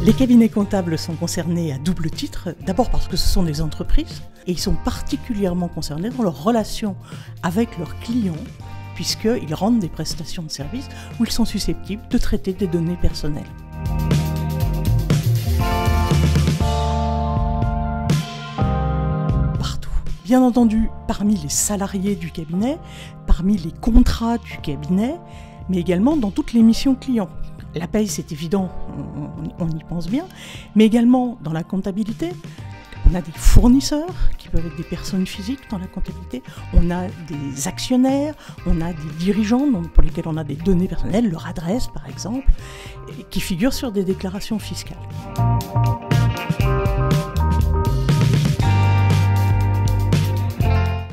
Les cabinets comptables sont concernés à double titre, d'abord parce que ce sont des entreprises et ils sont particulièrement concernés dans leur relation avec leurs clients puisqu'ils rendent des prestations de services où ils sont susceptibles de traiter des données personnelles. Partout. Bien entendu, parmi les salariés du cabinet, parmi les contrats du cabinet, mais également dans toutes les missions clients. La paye, c'est évident, on y pense bien, mais également dans la comptabilité, on a des fournisseurs qui peuvent être des personnes physiques dans la comptabilité, on a des actionnaires, on a des dirigeants pour lesquels on a des données personnelles, leur adresse par exemple, qui figurent sur des déclarations fiscales.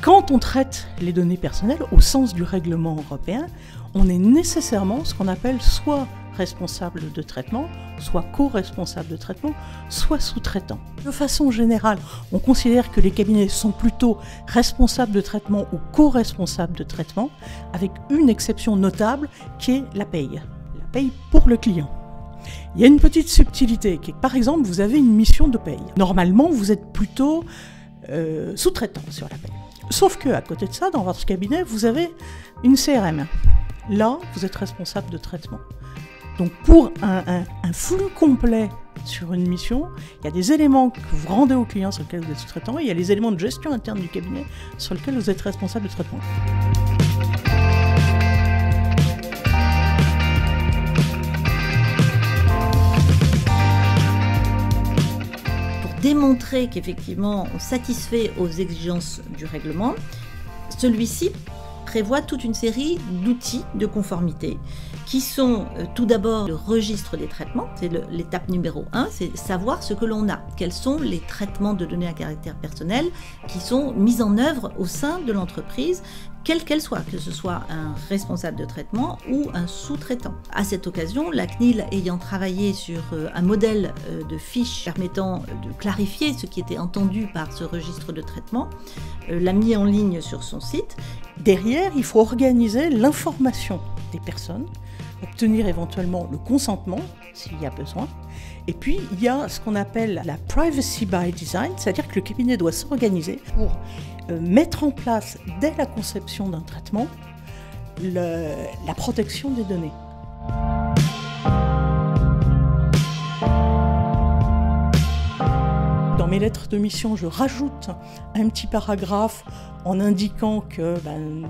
Quand on traite les données personnelles, au sens du règlement européen, on est nécessairement ce qu'on appelle soit responsable de traitement, soit co-responsable de traitement, soit sous-traitant. De façon générale, on considère que les cabinets sont plutôt responsables de traitement ou co-responsables de traitement, avec une exception notable qui est la paye. La paye pour le client. Il y a une petite subtilité qui est que, par exemple, vous avez une mission de paye. Normalement, vous êtes plutôt sous-traitant sur la paye. Sauf qu'à côté de ça, dans votre cabinet, vous avez une CRM. Là, vous êtes responsable de traitement. Donc pour un flux complet sur une mission, il y a des éléments que vous rendez au client sur lesquels vous êtes sous-traitant et il y a les éléments de gestion interne du cabinet sur lesquels vous êtes responsable de traitement. Pour démontrer qu'effectivement on satisfait aux exigences du règlement, celui-ci prévoit toute une série d'outils de conformité qui sont tout d'abord le registre des traitements, c'est l'étape numéro 1, c'est savoir ce que l'on a, quels sont les traitements de données à caractère personnel qui sont mis en œuvre au sein de l'entreprise, quelle qu'elle soit, que ce soit un responsable de traitement ou un sous-traitant. À cette occasion, la CNIL ayant travaillé sur un modèle de fiche permettant de clarifier ce qui était entendu par ce registre de traitement, l'a mis en ligne sur son site. Derrière, il faut organiser l'information des personnes, obtenir éventuellement le consentement s'il y a besoin. Et puis, il y a ce qu'on appelle la privacy by design, c'est-à-dire que le cabinet doit s'organiser pour mettre en place, dès la conception d'un traitement, la protection des données. Dans mes lettres de mission, je rajoute un petit paragraphe en indiquant que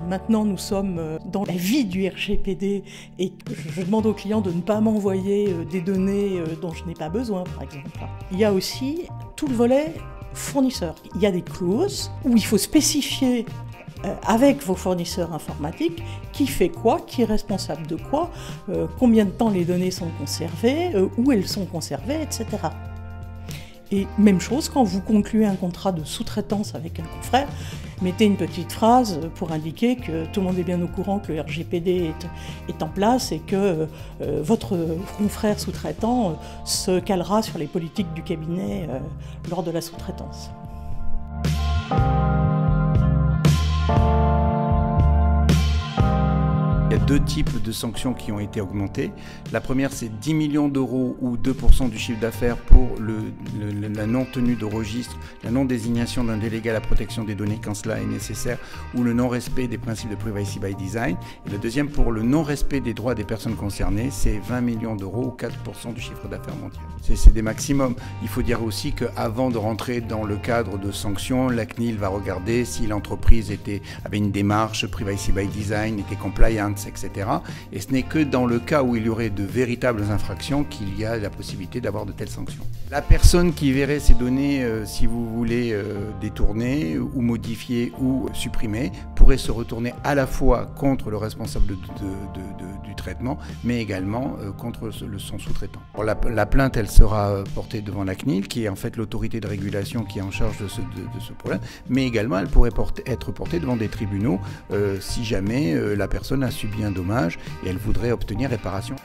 maintenant nous sommes dans la vie du RGPD et que je demande aux clients de ne pas m'envoyer des données dont je n'ai pas besoin, par exemple. Il y a aussi tout le volet fournisseurs. Il y a des clauses où il faut spécifier avec vos fournisseurs informatiques qui fait quoi, qui est responsable de quoi, combien de temps les données sont conservées, où elles sont conservées, etc. Et même chose, quand vous concluez un contrat de sous-traitance avec un confrère, mettez une petite phrase pour indiquer que tout le monde est bien au courant que le RGPD est en place et que votre confrère sous-traitant se calera sur les politiques du cabinet lors de la sous-traitance. Il y a deux types de sanctions qui ont été augmentées. La première, c'est 10 millions d'euros ou 2% du chiffre d'affaires pour la non-tenue de registre, la non-désignation d'un délégué à la protection des données quand cela est nécessaire, ou le non-respect des principes de privacy by design. Et le deuxième, pour le non-respect des droits des personnes concernées, c'est 20 millions d'euros ou 4% du chiffre d'affaires mondial. C'est des maximums. Il faut dire aussi qu'avant de rentrer dans le cadre de sanctions, la CNIL va regarder si l'entreprise avait une démarche privacy by design, était compliant, etc. Et ce n'est que dans le cas où il y aurait de véritables infractions qu'il y a la possibilité d'avoir de telles sanctions. La personne qui verrait ces données, si vous voulez, détourner ou modifier ou supprimer, pourrait se retourner à la fois contre le responsable du traitement, mais également contre son sous-traitant. La plainte, elle sera portée devant la CNIL, qui est en fait l'autorité de régulation qui est en charge de ce problème, mais également elle pourrait être portée devant des tribunaux si jamais la personne a subi un dommage et elle voudrait obtenir réparation.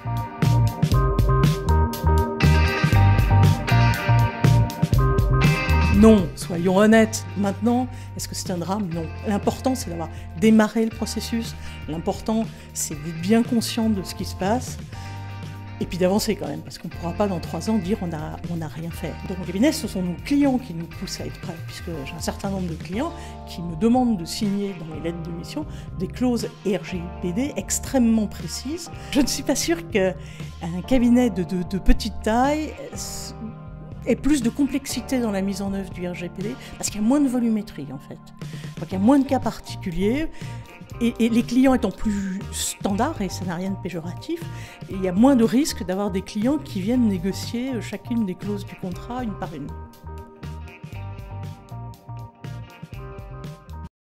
Non, soyons honnêtes. Maintenant, est-ce que c'est un drame? Non. L'important, c'est d'avoir démarré le processus. L'important, c'est d'être bien conscient de ce qui se passe. Et puis d'avancer quand même, parce qu'on ne pourra pas dans 3 ans dire on n'a rien fait. Donc au cabinet, ce sont nos clients qui nous poussent à être prêts, puisque j'ai un certain nombre de clients qui me demandent de signer dans les lettres de mission des clauses RGPD extrêmement précises. Je ne suis pas sûre qu'un cabinet de petite taille ait plus de complexité dans la mise en œuvre du RGPD, parce qu'il y a moins de volumétrie en fait. Donc il y a moins de cas particuliers. Et les clients étant plus standards, et ça n'a rien de péjoratif, il y a moins de risques d'avoir des clients qui viennent négocier chacune des clauses du contrat une par une.